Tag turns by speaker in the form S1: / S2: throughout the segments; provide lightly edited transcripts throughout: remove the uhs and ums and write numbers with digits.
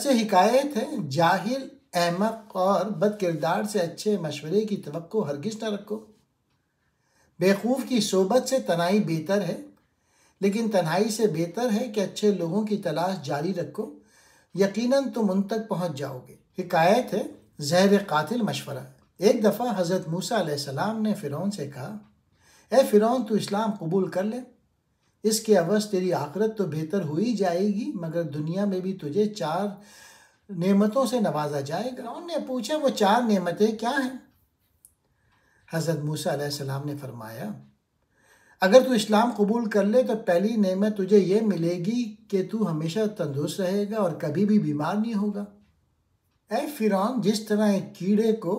S1: سے حکایت ہے، جاہل، احمق اور بد کردار سے اچھے مشورے کی توقع ہرگز نہ رکھو۔ بیوقوف کی صحبت سے تنہائی بہتر ہے، لیکن تنہائی سے بہتر ہے کہ اچھے لوگوں کی تلاش جاری رکھو، یقیناً تم ان تک پہنچ جاؤ گے۔ حکایت ہے، زہر قاتل مشورہ۔ ایک دفعہ حضرت موسیٰ علیہ السلام نے فرعون سے کہا، اے فرعون، تو اسلام قبول کر لے، اس کے عوض تیری آخرت تو بہتر ہوئی جائے گی، مگر دنیا میں بھی تجھے 4 نعمتوں سے نوازا جائے گا۔ فرعون نے پوچھا، وہ 4 نعمتیں کیا ہیں؟ حضرت موسیٰ علیہ السلام نے فرمایا، اگر تو اسلام قبول کر لے تو پہلی نعمت تجھے یہ ملے گی کہ تو ہمیشہ تندرست رہے گا اور کبھی بھی بیمار نہیں ہوگا۔ اے فرعون، جس طرح ایک کیڑے کو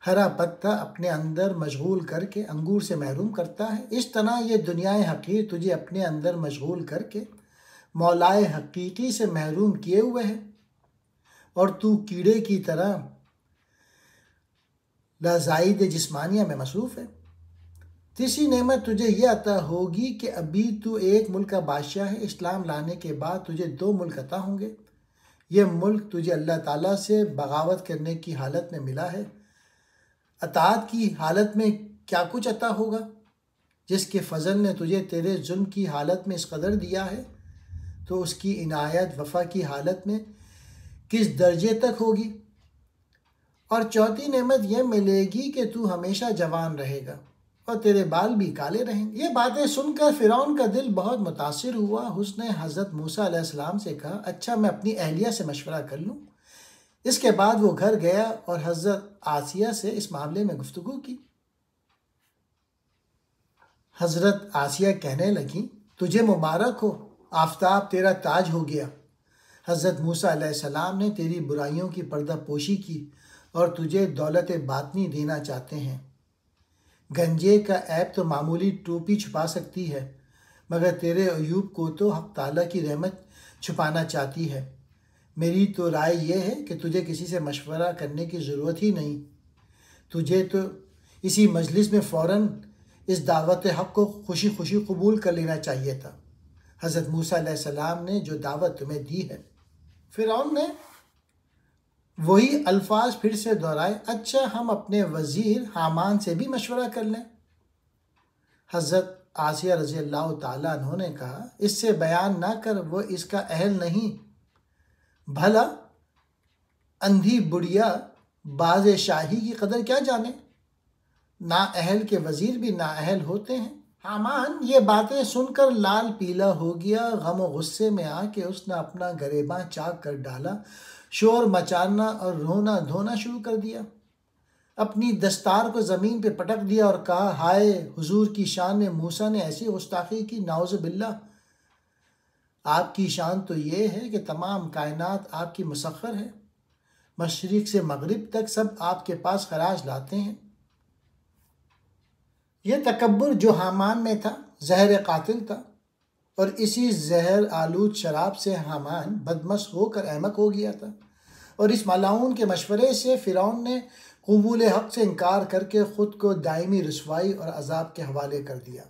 S1: ہرا پتا اپنے اندر مشغول کر کے انگور سے محروم کرتا ہے، اس طرح یہ دنیا حقیر تجھے اپنے اندر مشغول کر کے مولائے حقیقی سے محروم کیے ہوئے ہے، اور تو کیڑے کی طرح لذائد جسمانیہ میں مصروف ہے۔ تیسری نعمت تجھے یہ عطا ہوگی کہ ابھی تو ایک ملک کا بادشاہ ہے، اسلام لانے کے بعد تجھے 2 ملک عطا ہوں گے۔ یہ ملک تجھے اللہ تعالیٰ سے بغاوت کرنے کی حالت میں ملا ہے، اطاعت کی حالت میں کیا کچھ عطا ہوگا؟ جس کے فضل نے تجھے تیرے ظلم کی حالت میں اس قدر دیا ہے، تو اس کی عنایت وفا کی حالت میں کس درجے تک ہوگی؟ اور چوتھی نعمت یہ ملے گی کہ تو ہمیشہ جوان رہے گا اور تیرے بال بھی کالے رہیں گے۔ یہ باتیں سن کر فرعون کا دل بہت متاثر ہوا۔ اس نے حضرت موسیٰ علیہ السلام سے کہا، اچھا میں اپنی اہلیہ سے مشورہ کر لوں۔ اس کے بعد وہ گھر گیا اور حضرت آسیہ سے اس معاملے میں گفتگو کی۔ حضرت آسیہ کہنے لگیں، تجھے مبارک ہو، آفتاب تیرا تاج ہو گیا۔ حضرت موسیٰ علیہ السلام نے تیری برائیوں کی پردہ پوشی کی اور تجھے دولت باطنی دینا چاہتے ہیں۔ گنجے کا عیب تو معمولی ٹوپی چھپا سکتی ہے، مگر تیرے عیوب کو تو حق تعالیٰ کی رحمت چھپانا چاہتی ہے۔ میری تو رائے یہ ہے کہ تجھے کسی سے مشورہ کرنے کی ضرورت ہی نہیں، تجھے تو اسی مجلس میں فوراً اس دعوت حق کو خوشی خوشی قبول کر لینا چاہیے تھا۔ حضرت موسیٰ علیہ السلام نے جو دعوت تمہیں دی ہے۔ فرعون نے وہی الفاظ پھر سے دہرائے، اچھا ہم اپنے وزیر حامان سے بھی مشورہ کر لیں۔ حضرت آسیہ رضی اللہ تعالیٰ عنہ نے کہا، اس سے بیان نہ کر، وہ اس کا اہل نہیں۔ بھلا اندھی بڑھیا باز شاہی کی قدر کیا جانے؟ نااہل کے وزیر بھی نااہل ہوتے ہیں۔ حامان یہ باتیں سن کر لال پیلا ہو گیا، غم و غصے میں آ کے اس نے اپنا گریباں چاک کر ڈالا، شور مچانا اور رونا دھونا شروع کر دیا، اپنی دستار کو زمین پہ پٹک دیا اور کہا، ہائے حضور کی شان میں موسیٰ نے ایسی گستاخی کی، نعوذ باللہ۔ آپ کی شان تو یہ ہے کہ تمام کائنات آپ کی مسخر ہے، مشرق سے مغرب تک سب آپ کے پاس خراج لاتے ہیں۔ یہ تکبر جو حامان میں تھا زہر قاتل تھا، اور اسی زہر آلود شراب سے حامان بدمست ہو کر احمق ہو گیا تھا، اور اس ملعون کے مشورے سے فرعون نے قبول حق سے انکار کر کے خود کو دائمی رسوائی اور عذاب کے حوالے کر دیا۔